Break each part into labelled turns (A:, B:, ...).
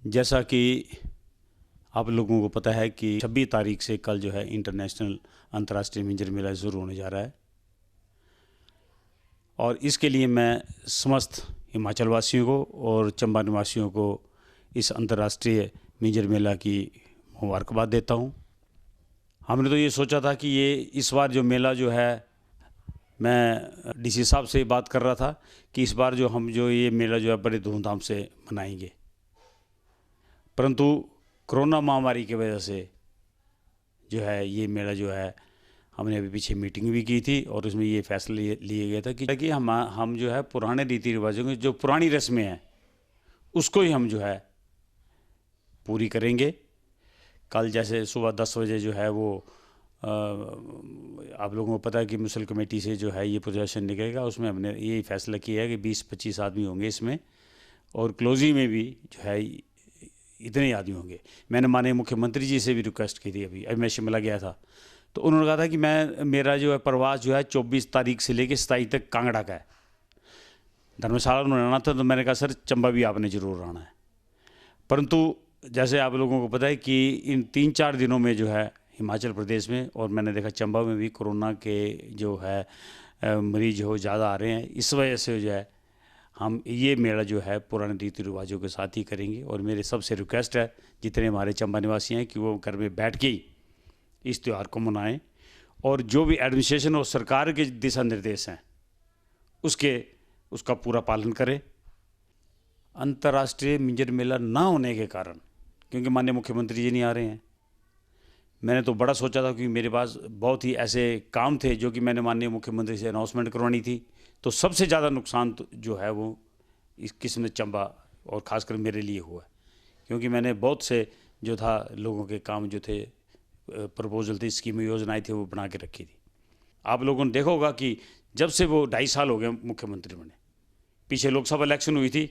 A: जैसा कि आप लोगों को पता है कि 26 तारीख से कल जो है इंटरनेशनल अंतर्राष्ट्रीय मिंजर मेला शुरू होने जा रहा है और इसके लिए मैं समस्त हिमाचल वासियों को और चंबा निवासियों को इस अंतर्राष्ट्रीय मिंजर मेला की मुबारकबाद देता हूँ। हमने तो ये सोचा था कि ये इस बार जो मेला जो है, मैं डीसी साहब से बात कर रहा था कि इस बार जो ये मेला जो है बड़े धूमधाम से मनाएंगे, परंतु कोरोना महामारी की वजह से जो है ये मेला जो है, हमने अभी पीछे मीटिंग भी की थी और उसमें ये फैसला लिए गया था कि हम जो है पुराने रीति रिवाजों की जो पुरानी रस्में हैं उसको ही हम जो है पूरी करेंगे। कल जैसे सुबह 10 बजे जो है वो आप लोगों को पता है कि मुसल कमेटी से जो है ये प्रदर्शन निकलेगा, उसमें हमने ये फैसला किया है कि 20-25 आदमी होंगे इसमें और क्लोजिंग में भी जो है इतने आदमी होंगे। मैंने माननीय मुख्यमंत्री जी से भी रिक्वेस्ट की थी, अभी मैं शिमला गया था तो उन्होंने कहा था कि मेरा जो है प्रवास जो है 24 तारीख से लेकर 27 तक कांगड़ा का है। धर्मशाला उन्होंने आना था तो मैंने कहा सर चंबा भी आपने ज़रूर आना है, परंतु जैसे आप लोगों को पता है कि इन 3-4 दिनों में जो है हिमाचल प्रदेश में और मैंने देखा चंबा में भी कोरोना के जो है मरीज हो ज़्यादा आ रहे हैं। इस वजह से जो है हम ये मेला जो है पुराने रीति रिवाजों के साथ ही करेंगे और मेरे सबसे रिक्वेस्ट है जितने हमारे चंबा निवासी हैं कि वो घर में बैठ के ही इस त्यौहार को मनाएं और जो भी एडमिनिस्ट्रेशन और सरकार के दिशा निर्देश हैं उसका पूरा पालन करें। अंतर्राष्ट्रीय मिंजर मेला ना होने के कारण, क्योंकि माननीय मुख्यमंत्री जी नहीं आ रहे हैं, मैंने तो बड़ा सोचा था कि मेरे पास बहुत ही ऐसे काम थे जो कि मैंने माननीय मुख्यमंत्री से अनाउंसमेंट करवानी थी। तो सबसे ज़्यादा नुकसान तो जो है वो इस किस्म में चंबा और ख़ासकर मेरे लिए हुआ, क्योंकि मैंने बहुत से जो था लोगों के काम जो थे, प्रपोजल थी, स्कीम योजनाएं थी, वो बना के रखी थी। आप लोगों ने देखा होगा कि जब से वो 2.5 साल हो गए मुख्यमंत्री बने, पीछे लोकसभा इलेक्शन हुई थी,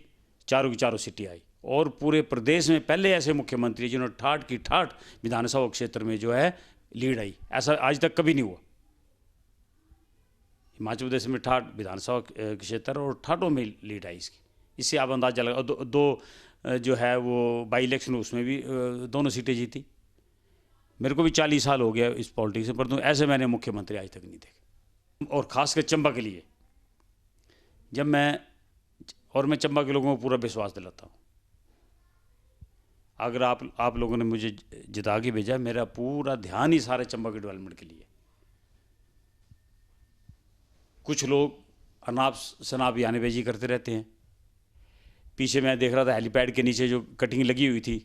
A: चारों की चारों सीटें आई और पूरे प्रदेश में पहले ऐसे मुख्यमंत्री जिन्होंने ठाठ की ठाठ विधानसभा क्षेत्र में जो है लीड आई, ऐसा आज तक कभी नहीं हुआ। हिमाचल प्रदेश में ठाठ विधानसभा क्षेत्र और ठाठों में लीड आई इसकी, इससे आप अंदाजा लगा। दो जो है वो बाई इलेक्शन उसमें भी दोनों सीटें जीती। मेरे को भी 40 साल हो गया इस पॉलिटिक्स में, परंतु ऐसे मैंने मुख्यमंत्री आज तक नहीं देखे। और ख़ासकर चंबा के लिए जब मैं चंबा के लोगों को पूरा विश्वास दिलाता हूँ, अगर आप लोगों ने मुझे जिता के भेजा, मेरा पूरा ध्यान ही सारे चंबा के डेवलपमेंट के लिए। कुछ लोग अनाप शनाप बयानबाजी करते रहते हैं। पीछे मैं देख रहा था हेलीपैड के नीचे जो कटिंग लगी हुई थी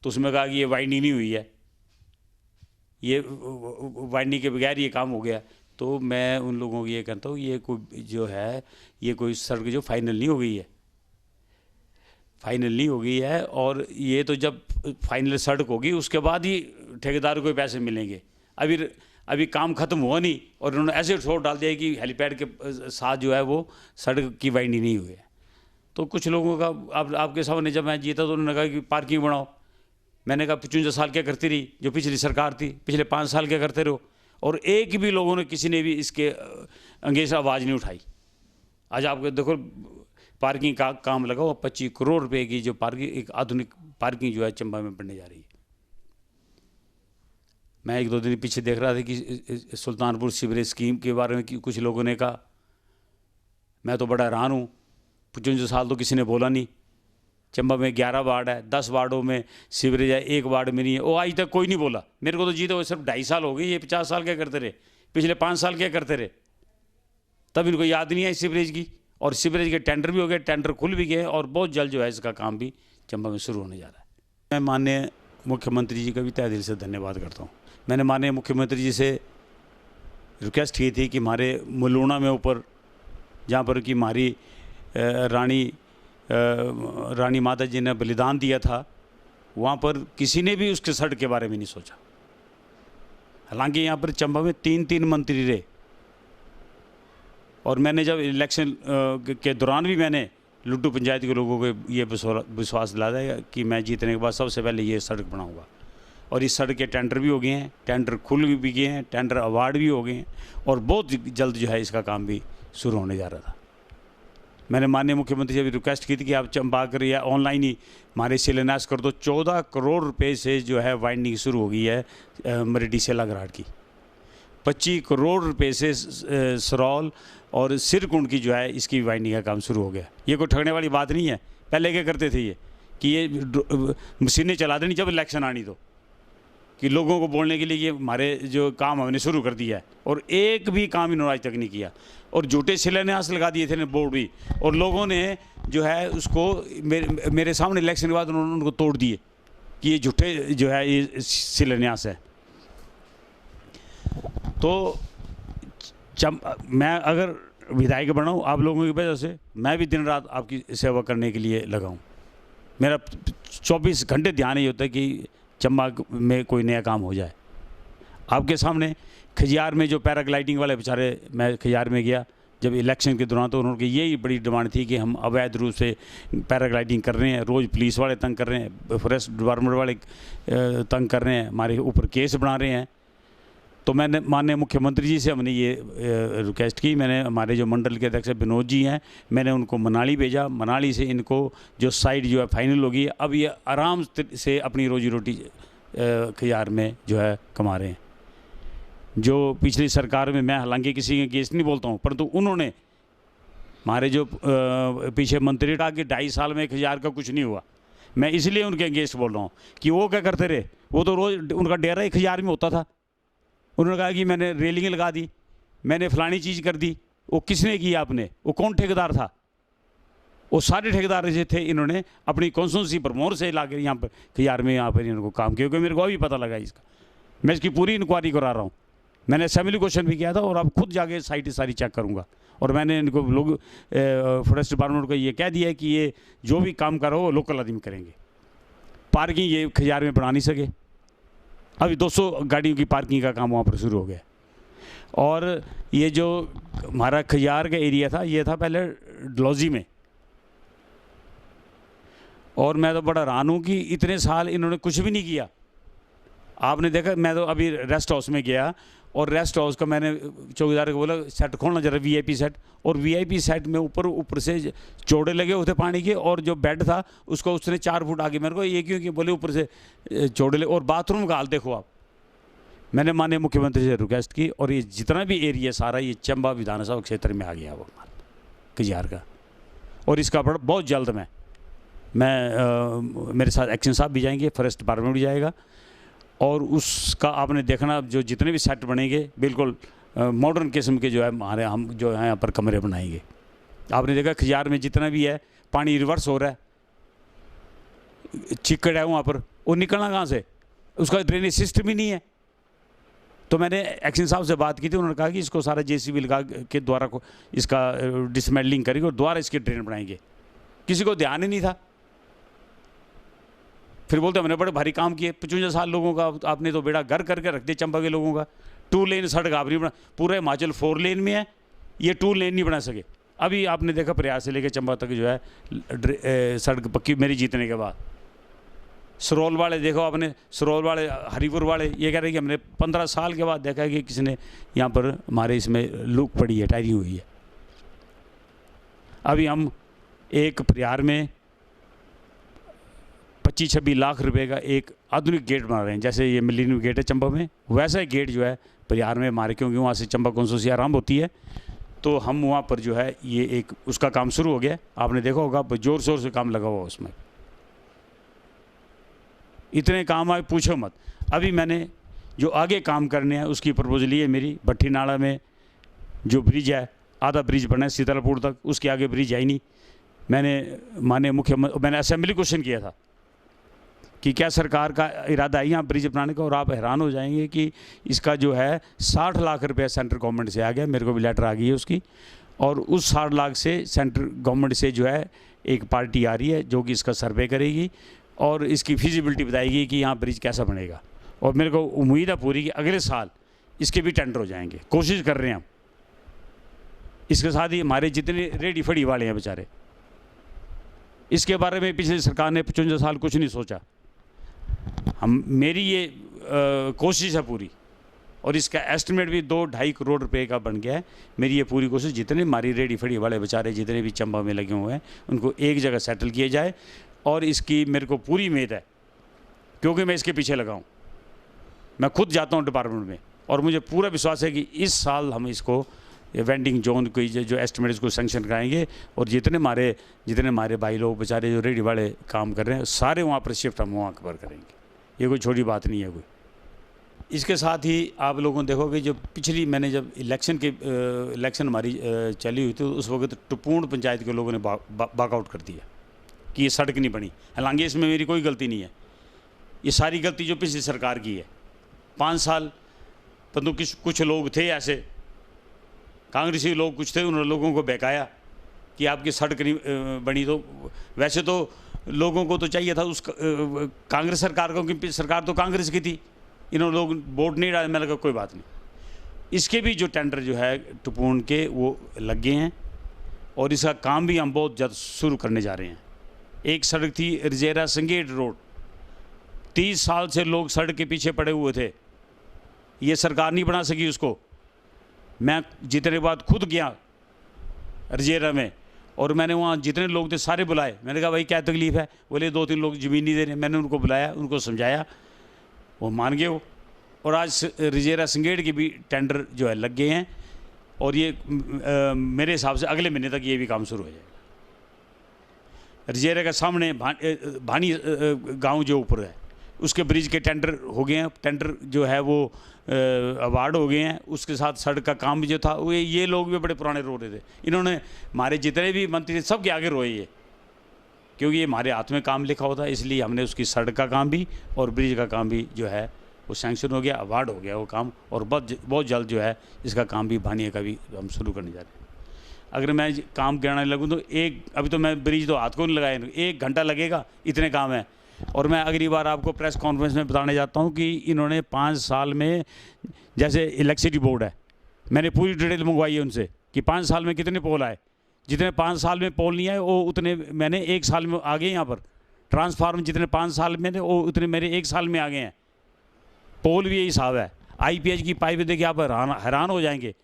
A: तो उसमें कहा कि ये वाइडनिंग नहीं हुई है, ये वाइडनिंग के बगैर ये काम हो गया। तो मैं उन लोगों को ये कहता हूँ ये कोई जो है ये कोई सड़क जो फाइनल नहीं हो गई है, फाइनल नहीं हो गई है। और ये तो जब फाइनल सड़क होगी उसके बाद ही ठेकेदार को पैसे मिलेंगे। अभी काम ख़त्म हुआ नहीं और उन्होंने ऐसे छोड़ डाल दिया कि हेलीपैड के साथ जो है वो सड़क की वाइडनिंग नहीं हुई है। तो कुछ लोगों का आपके सामने जब मैं जीता तो उन्होंने कहा कि पार्किंग बढ़ाओ। मैंने कहा 55 साल क्या करती रही जो पिछली सरकार थी, पिछले 5 साल क्या करते रहो, और एक भी लोगों ने किसी ने भी इसके अंगेज आवाज़ नहीं उठाई। आज आपको देखो पार्किंग का काम लगा हुआ, 25 करोड़ रुपए की जो पार्किंग, एक आधुनिक पार्किंग जो है चंबा में बनने जा रही है। मैं 1-2 दिन पीछे देख रहा था कि सुल्तानपुर सीवरेज स्कीम के बारे में कुछ लोगों ने कहा, मैं तो बड़ा हैरान हूँ। 55 साल तो किसी ने बोला नहीं। चंबा में 11 वार्ड है, 10 वार्डों में सीवरेज है, 1 वार्ड में नहीं है, वो आज तक कोई नहीं बोला। मेरे को तो जीते हुए सिर्फ 2.5 साल हो गए, ये 50 साल क्या करते रहे, पिछले 5 साल क्या करते रहे, तब इनको याद नहीं आई सीवरेज की। और सीवरेज के टेंडर भी हो गए, टेंडर खुल भी गए और बहुत जल्द जो है इसका काम भी चंबा में शुरू होने जा रहा है। मैं माननीय मुख्यमंत्री जी का भी तहे दिल से धन्यवाद करता हूँ। मैंने माननीय मुख्यमंत्री जी से रिक्वेस्ट की थी कि हमारे मुलूणा में ऊपर जहाँ पर कि हमारी रानी माता जी ने बलिदान दिया था, वहाँ पर किसी ने भी उसके सड़क के बारे में नहीं सोचा। हालांकि यहाँ पर चंबा में 3-3 मंत्री रहे और मैंने जब इलेक्शन के दौरान भी मैंने लुड्डू पंचायत के लोगों को ये विश्वास दिलाया कि मैं जीतने के बाद सबसे पहले ये सड़क बनाऊंगा। और इस सड़क के टेंडर भी हो गए हैं, टेंडर खुल भी गए हैं, टेंडर अवार्ड भी हो गए हैं और बहुत जल्द जो है इसका काम भी शुरू होने जा रहा था। मैंने माननीय मुख्यमंत्री से भी रिक्वेस्ट की थी कि आप चंबा कर या ऑनलाइन ही हमारे शिलान्यास कर दो। 14 करोड़ रुपए से जो है वाइंडिंग शुरू हो गई है मरेडी सेला घराट की। 25 करोड़ रुपए से सरोल और सिरकुंड की जो है इसकी वाइंडिंग का काम शुरू हो गया। ये कोई ठगने वाली बात नहीं है। पहले क्या करते थे ये कि ये मशीनें चला देनी जब इलेक्शन आनी तो, कि लोगों को बोलने के लिए ये हमारे जो काम हमने शुरू कर दिया है, और एक भी काम इन्होंने आज तक नहीं किया। और झूठे शिलान्यास लगा दिए थे बोर्ड भी, और लोगों ने जो है उसको मेरे सामने इलेक्शन के बाद उन्होंने उनको तोड़ दिए कि ये झूठे जो है ये शिलान्यास है। तो मैं अगर विधायक बना हूँ आप लोगों की वजह से, मैं भी दिन रात आपकी सेवा करने के लिए लगा हूँ। मेरा 24 घंटे ध्यान ये होता है कि चंबा में कोई नया काम हो जाए। आपके सामने खजियार में जो पैराग्लाइडिंग वाले बेचारे, मैं खजियार में गया जब इलेक्शन के दौरान, तो उन्होंने यही बड़ी डिमांड थी कि हम अवैध रूप से पैराग्लाइडिंग कर रहे हैं, रोज़ पुलिस वाले तंग कर रहे हैं, फॉरेस्ट डिपार्टमेंट वाले तंग कर रहे हैं, हमारे ऊपर केस बना रहे हैं। तो मैंने माननीय मुख्यमंत्री जी से हमने ये रिक्वेस्ट की। मैंने हमारे जो मंडल के अध्यक्ष विनोद जी हैं, मैंने उनको मनाली भेजा। मनाली से इनको जो साइट जो है फाइनल होगी, अब ये आराम से अपनी रोजी रोटी खजियार में जो है कमा रहे हैं। जो पिछली सरकार में, मैं हालांकि किसी के केस नहीं बोलता हूँ, परंतु उन्होंने हमारे जो पीछे मंत्री था कि 2.5 साल में खजियार का कुछ नहीं हुआ। मैं इसलिए उनके अगेंस्ट बोल रहा हूँ कि वो क्या करते रहे, वो तो रोज़ उनका डेरा ही खजियार में होता था। उन्होंने कहा कि मैंने रेलिंग लगा दी, मैंने फलानी चीज़ कर दी। वो किसने की आपने? वो कौन ठेकेदार था? वो सारे ठेकेदार जो थे इन्होंने अपनी कॉन्स्टिट्यूंसी पर मोहर से ला कर यहाँ पर खजियार में यहाँ पर इनको काम किया, क्योंकि मेरे को अभी पता लगा इसका। मैं इसकी पूरी इंक्वायरी करा रहा हूँ। मैंने असेंबली क्वेश्चन भी किया था, और अब खुद जाके साइट सारी चेक करूँगा। और मैंने इनको लोग फॉरेस्ट डिपार्टमेंट को ये कह दिया है कि ये जो भी काम करो वो लोकल आदमी करेंगे। पार्किंग ये खजियार में बना नहीं सके। अभी 200 गाड़ियों की पार्किंग का काम वहाँ पर शुरू हो गया। और ये जो हमारा खजियार का एरिया था, ये था पहले डलहौजी में। और मैं तो बड़ा हैरान हूँ कि इतने साल इन्होंने कुछ भी नहीं किया। आपने देखा, मैं तो अभी रेस्ट हाउस में गया, और रेस्ट हाउस का मैंने चौकीदार को बोला सेट खोलना जरा, वीआईपी सेट। और वीआईपी सेट में ऊपर से चौड़े लगे होते पानी के, और जो बेड था उसको उसने 4 फुट आगे, मेरे को ये क्यों कि बोले ऊपर से चौड़े लगे। और बाथरूम का हाल देखो आप। मैंने माननीय मुख्यमंत्री से रिक्वेस्ट की, और ये जितना भी एरिया सारा ये चंबा विधानसभा क्षेत्र में आ गया वो खजियार का। और इसका बहुत जल्द मैं मेरे साथ एक्शन साहब भी जाएंगे, फॉरेस्ट डिपार्टमेंट भी जाएगा, और उसका आपने देखना जो जितने भी सेट बनेंगे बिल्कुल मॉडर्न किस्म के जो है हमारे, हम जो है यहाँ पर कमरे बनाएंगे। आपने देखा खजियार में जितना भी है पानी रिवर्स हो रहा है, चिकड़ है वहाँ पर, वो निकलना कहाँ से? उसका ड्रेनेज सिस्टम ही नहीं है। तो मैंने एक्शन साहब से बात की थी, उन्होंने कहा कि इसको सारा जेसीबी लगा के द्वारा को इसका डिसमेंटलिंग करेंगे और दोबारा इसके ड्रेन बनाएंगे। किसी को ध्यान ही नहीं था। फिर बोलते हमने बड़े भारी काम किए। 55 साल लोगों का आपने तो बेड़ा घर करके रख दिया चंबा के लोगों का। 2 लेन सड़क आप नहीं बना, पूरा हिमाचल 4 लेन में है, ये 2 लेन नहीं बना सके। अभी आपने देखा प्रयास से लेकर चंबा तक जो है सड़क पक्की मेरी जीतने के बाद। सरोल वाले देखो आपने, सरोल वाले, हरिपुर वाले, ये कह रहे हैं कि हमने 15 साल के बाद देखा है कि किसी ने यहाँ पर हमारे इसमें लूक पड़ी है, टायरिंग हुई है। अभी हम एक प्रयार में 25-26 लाख रुपए का एक आधुनिक गेट बना रहे हैं। जैसे ये मिलेनियम गेट है चंबा में, वैसा एक गेट जो है प्रयार में हमारे, क्योंकि वहाँ से चंबा कॉन्स्टिट्यूंसी आरंभ होती है, तो हम वहाँ पर जो है ये एक उसका काम शुरू हो गया। आपने देखा होगा जोर शोर से काम लगा हुआ उसमें। इतने काम आए पूछो मत। अभी मैंने जो आगे काम करने हैं उसकी प्रपोजल ये मेरी, भट्टी नाला में जो ब्रिज है, आधा ब्रिज बना है सीतालपुर तक, उसके आगे ब्रिज है ही नहीं। मैंने माननीय मुख्यमंत्री, मैंने असेंबली क्वेश्चन किया था कि क्या सरकार का इरादा है यहाँ ब्रिज बनाने का, और आप हैरान हो जाएंगे कि इसका जो है 60 लाख रुपये सेंट्रल गवर्नमेंट से आ गया। मेरे को भी लेटर आ गई है उसकी, और उस 60 लाख से सेंट्रल गवर्नमेंट से जो है एक पार्टी आ रही है जो कि इसका सर्वे करेगी और इसकी फिजिबिलिटी बताएगी कि यहाँ ब्रिज कैसा बनेगा। और मेरे को उम्मीद है पूरी कि अगले साल इसके भी टेंडर हो जाएंगे। कोशिश कर रहे हैं हम। इसके साथ ही हमारे जितने रेडी फड़ी वाले हैं बेचारे, इसके बारे में पिछली सरकार ने 55 साल कुछ नहीं सोचा। मेरी ये कोशिश है पूरी, और इसका एस्टिमेट भी 2-2.5 करोड़ रुपए का बन गया है। मेरी ये पूरी कोशिश, जितने हमारी रेडी फड़ी वाले बेचारे जितने भी चंबा में लगे हुए हैं उनको एक जगह सेटल किया जाए, और इसकी मेरे को पूरी उम्मीद है, क्योंकि मैं इसके पीछे लगा हूँ। मैं खुद जाता हूँ डिपार्टमेंट में, और मुझे पूरा विश्वास है कि इस साल हम इसको वेंडिंग जोन को जो एस्टिमेट इसको सेंक्शन कराएंगे, और जितने हमारे भाई लोग बेचारे जो रेडी वाले काम कर रहे हैं सारे वहाँ पर शिफ्ट हम वहाँ पर करेंगे। ये कोई छोटी बात नहीं है कोई। इसके साथ ही आप लोगों ने देखोगे, जो पिछली मैंने जब इलेक्शन हमारी चली हुई थी, उस वक्त टुपूर्ण पंचायत के लोगों ने बाकआउट कर दिया कि ये सड़क नहीं बनी। हालांकि इसमें मेरी कोई गलती नहीं है, ये सारी गलती जो पिछली सरकार की है। 5 साल परंतु कुछ लोग थे ऐसे, कांग्रेसी लोग कुछ थे, उन्होंने लोगों को बहकाया कि आपकी सड़क नहीं बनी। तो वैसे तो लोगों को तो चाहिए था उस कांग्रेस सरकार को, क्योंकि सरकार तो कांग्रेस की थी, इन्होंने लोग वोट नहीं डाले। मैंने कहा कोई बात नहीं, इसके भी जो टेंडर जो है टुपूर्ण के वो लग गए हैं, और इसका काम भी हम बहुत जल्द शुरू करने जा रहे हैं। एक सड़क थी रिजेरा संगेट रोड, 30 साल से लोग सड़क के पीछे पड़े हुए थे, ये सरकार नहीं बना सकी उसको। मैं जितने बाद खुद गया रिजेरा में, और मैंने वहाँ जितने लोग थे सारे बुलाए। मैंने कहा भाई क्या तकलीफ़ है? बोले 2-3 लोग ज़मीन नहीं दे रहे। मैंने उनको बुलाया, उनको समझाया, वो मान गए वो। और आज रिजेरा संगेट के भी टेंडर जो है लग गए हैं, और ये मेरे हिसाब से अगले महीने तक ये भी काम शुरू हो जाएगा। रिजेरा के सामने भानी गांव जो ऊपर है, उसके ब्रिज के टेंडर हो गए हैं, टेंडर जो है वो अवार्ड हो गए हैं। उसके साथ सड़क का काम भी जो था वो, ये लोग भी बड़े पुराने रो रहे थे। इन्होंने हमारे जितने भी मंत्री थे सबके आगे रोए ये, क्योंकि ये हमारे हाथ में काम लिखा होता है। इसलिए हमने उसकी सड़क का काम भी और ब्रिज का काम भी जो है वो सैंक्शन हो गया, अवार्ड हो गया वो काम, और बहुत जल्द जो है इसका काम भी भानिया का भी हम शुरू करने जा रहे हैं। अगर मैं काम गिनाने लगूँ तो अभी तो मैं ब्रिज तो हाथ को नहीं लगाया, 1 घंटा लगेगा, इतने काम है। और मैं अगली बार आपको प्रेस कॉन्फ्रेंस में बताने जाता हूँ कि इन्होंने 5 साल में, जैसे इलेक्ट्रिसिटी बोर्ड है, मैंने पूरी डिटेल मंगवाई है उनसे कि 5 साल में कितने पोल आए। जितने 5 साल में पोल नहीं आए वो उतने मैंने 1 साल में आ गए। यहाँ पर ट्रांसफार्मर जितने 5 साल में थे वो उतने मेरे 1 साल में आ गए हैं। पोल भी यही हिसाब है। IPH की पाइप देखिए आप हैरान हो जाएंगे,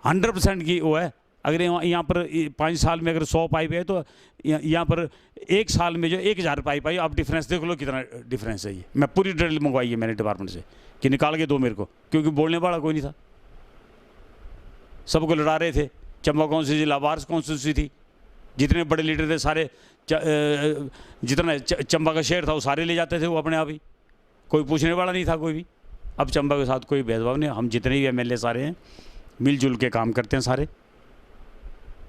A: 100% की वो है। अगर यहाँ पर 5 साल में अगर 100 पाइप है तो यहाँ पर 1 साल में जो 1000 पाइप आई। आप डिफरेंस देख लो कितना डिफरेंस है। ये मैं पूरी डिटेल मंगवाई है मैंने डिपार्टमेंट से कि निकाल के दो मेरे को, क्योंकि बोलने वाला कोई नहीं था, सबको लड़ा रहे थे। चंबा कॉन्स्टिट्यूंसी लावार्स कॉन्स्टिट्यूंसी थी, जितने बड़े लीडर थे सारे, जितना चंबा का शहर था वो सारे ले जाते थे वो अपने आप ही, कोई पूछने वाला नहीं था कोई भी। अब चंबा के साथ कोई भेदभाव नहीं, हम जितने भी MLA सारे हैं मिलजुल के काम करते हैं सारे,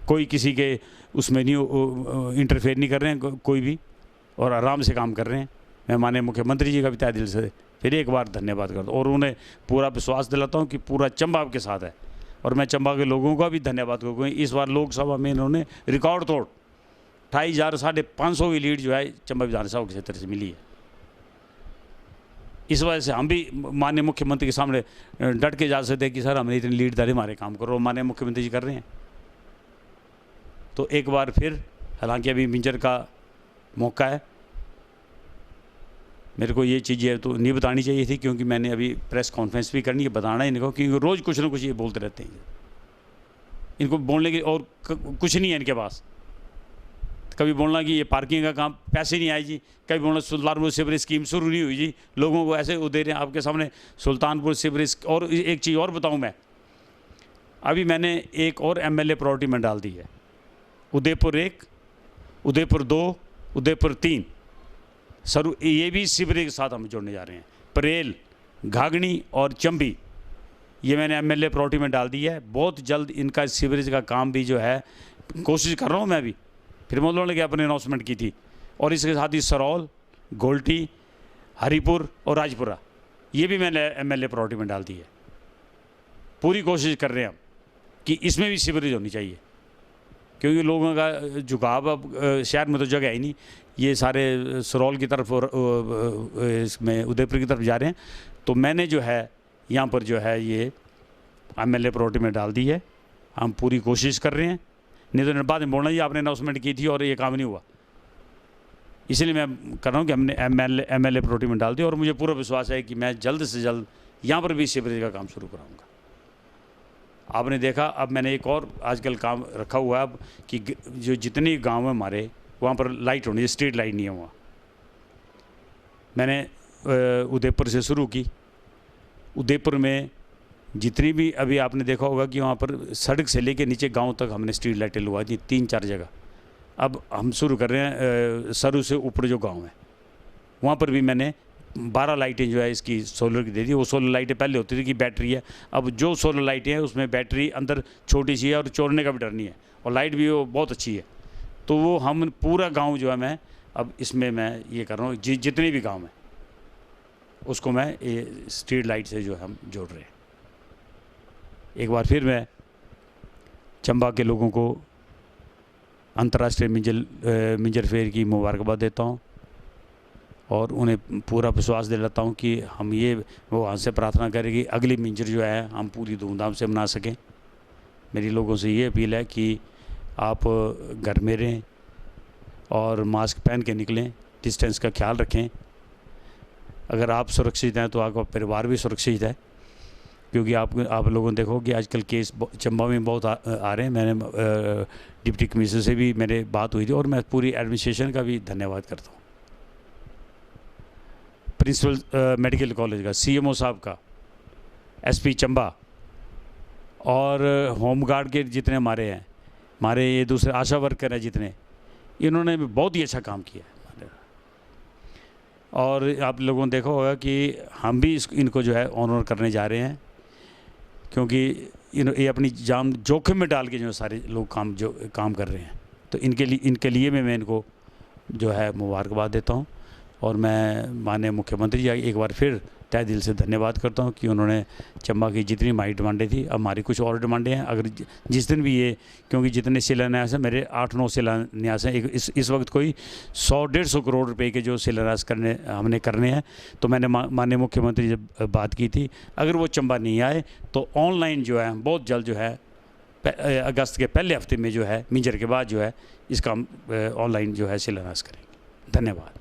A: कोई किसी के उसमें नहीं इंटरफेयर नहीं कर रहे हैं कोई भी, और आराम से काम कर रहे हैं। मैं माननीय मुख्यमंत्री जी का भी तहे दिल से फिर एक बार धन्यवाद करता हूँ, और उन्हें पूरा विश्वास दिलाता हूँ कि पूरा चंबा आपके साथ है। और मैं चंबा के लोगों का भी धन्यवाद करूँगा। इस बार लोकसभा में इन्होंने रिकॉर्ड तोड़ 28,500 की लीड जो है चंबा विधानसभा के क्षेत्र से मिली है। इस वजह से हम भी माननीय मुख्यमंत्री के सामने डट के जा सकते हैं कि सर हमने इतनी लीड दारी हमारे काम करो, माननीय मुख्यमंत्री जी कर रहे हैं। तो एक बार फिर, हालांकि अभी मिंजर का मौका है, मेरे को ये चीज़ें तो नहीं बतानी चाहिए थी, क्योंकि मैंने अभी प्रेस कॉन्फ्रेंस भी करनी है, बताना ही नहीं, क्योंकि रोज़ कुछ ना कुछ ये बोलते रहते हैं। इनको बोलने की और कुछ नहीं है इनके पास। कभी बोलना कि ये पार्किंग का काम पैसे नहीं आए जी, कभी बोलना सुल्तानपुर सीवरेज स्कीम शुरू नहीं हुई जी, लोगों को ऐसे दे रहे हैं आपके सामने सुल्तानपुर सीवरेज। और एक चीज़ और बताऊँ मैं, अभी मैंने एक और MLA प्रायोरिटी में डाल दी है, उदयपुर 1, उदयपुर 2, उदयपुर 3 सर, ये भी सीवरेज के साथ हम जोड़ने जा रहे हैं। परेल, घाघनी और चंबी ये मैंने MLA प्रायोरिटी में डाल दी है। बहुत जल्द इनका सीवरेज का काम भी जो है कोशिश कर रहा हूँ मैं भी, फिर मैं उन्होंने क्या अपने अनाउंसमेंट की थी। और इसके साथ ही सरौल, गोल्टी, हरिपुर और राजपुरा ये भी मैंने MLA प्रायोरिटी में डाल दी है। पूरी कोशिश कर रहे हैं हम कि इसमें भी सीवरेज होनी चाहिए, क्योंकि लोगों का झुकाव अब शहर में तो जगह ही नहीं, ये सारे सरौल की तरफ और इसमें उदयपुर की तरफ जा रहे हैं। तो मैंने जो है यहाँ पर जो है ये MLA प्रायोरिटी में डाल दी है। हम पूरी कोशिश कर रहे हैं, नहीं तो बाद में बोलना ही आपने अनाउंसमेंट की थी और ये काम नहीं हुआ। इसलिए मैं कर रहा हूँ कि हमने MLA प्रायोरिटी में डाल दी, और मुझे पूरा विश्वास है कि मैं जल्द से जल्द यहाँ पर भी सीवरेज का काम शुरू कराऊंगा। आपने देखा, अब मैंने एक और आजकल काम रखा हुआ है अब कि जो जितने गांव हैं हमारे, वहाँ पर लाइट होनी चाहिए, स्ट्रीट लाइट नहीं है वहाँ। मैंने उदयपुर से शुरू की। उदयपुर में जितनी भी, अभी आपने देखा होगा कि वहाँ पर सड़क से लेके नीचे गांव तक हमने स्ट्रीट लाइटें लगवा दी 3-4 जगह। अब हम शुरू कर रहे हैं सरू से ऊपर जो गांव है वहाँ पर भी मैंने 12 लाइटें जो है इसकी सोलर की दे दी। वो सोलर लाइटें पहले होती थी कि बैटरी है, अब जो सोलर लाइटें हैं उसमें बैटरी अंदर छोटी सी है और चोरने का भी डर नहीं है, और लाइट भी वो बहुत अच्छी है। तो वो हम पूरा गांव जो है मैं अब इसमें मैं ये कर रहा हूँ, जितने भी गांव हैं उसको मैं ये स्ट्रीट लाइट से जो है हम जोड़ रहे हैं। एक बार फिर मैं चंबा के लोगों को अंतर्राष्ट्रीय मिंजर फेयर की मुबारकबाद देता हूँ और उन्हें पूरा विश्वास दिलाता हूँ कि हम ये भगवान से प्रार्थना करें कि अगली मिंजर जो है हम पूरी धूमधाम से मना सकें। मेरी लोगों से ये अपील है कि आप घर में रहें और मास्क पहन के निकलें, डिस्टेंस का ख्याल रखें। अगर आप सुरक्षित हैं तो आपका परिवार भी सुरक्षित है, क्योंकि आप लोगों ने देखो कि आजकल केस चंबा में बहुत आ रहे हैं। मैंने डिप्टी कमिश्नर से भी मेरे बात हुई थी और मैं पूरी एडमिनिस्ट्रेशन का भी धन्यवाद करता हूँ, प्रिंसिपल मेडिकल कॉलेज का, सीएमओ साहब का, एसपी चंबा और होमगार्ड के जितने हमारे ये दूसरे आशा वर्कर हैं जितने, इन्होंने भी बहुत ही अच्छा काम किया है। और आप लोगों ने देखा होगा कि हम भी इनको जो है ऑनर करने जा रहे हैं, क्योंकि ये अपनी जान जोखिम में डाल के जो सारे लोग काम कर रहे हैं। तो इनके लिए मैं इनको जो है मुबारकबाद देता हूँ। और मैं माननीय मुख्यमंत्री जी एक बार फिर तहे दिल से धन्यवाद करता हूँ कि उन्होंने चंबा की जितनी हमारी डिमांडें थी, अब हमारी कुछ और डिमांडें हैं। अगर जिस दिन भी ये, क्योंकि जितने शिलान्यास हैं मेरे 8-9 शिलान्यास हैं, इस वक्त कोई 100-150 करोड़ रुपए के जो शिलान्यास हमने करने हैं। तो मैंने माननीय मुख्यमंत्री से बात की थी, अगर वो चंबा नहीं आए तो ऑनलाइन जो है बहुत जल्द जो है अगस्त के पहले हफ्ते में जो है मिंजर के बाद जो है इसका ऑनलाइन जो है शिलान्यास करेंगे। धन्यवाद।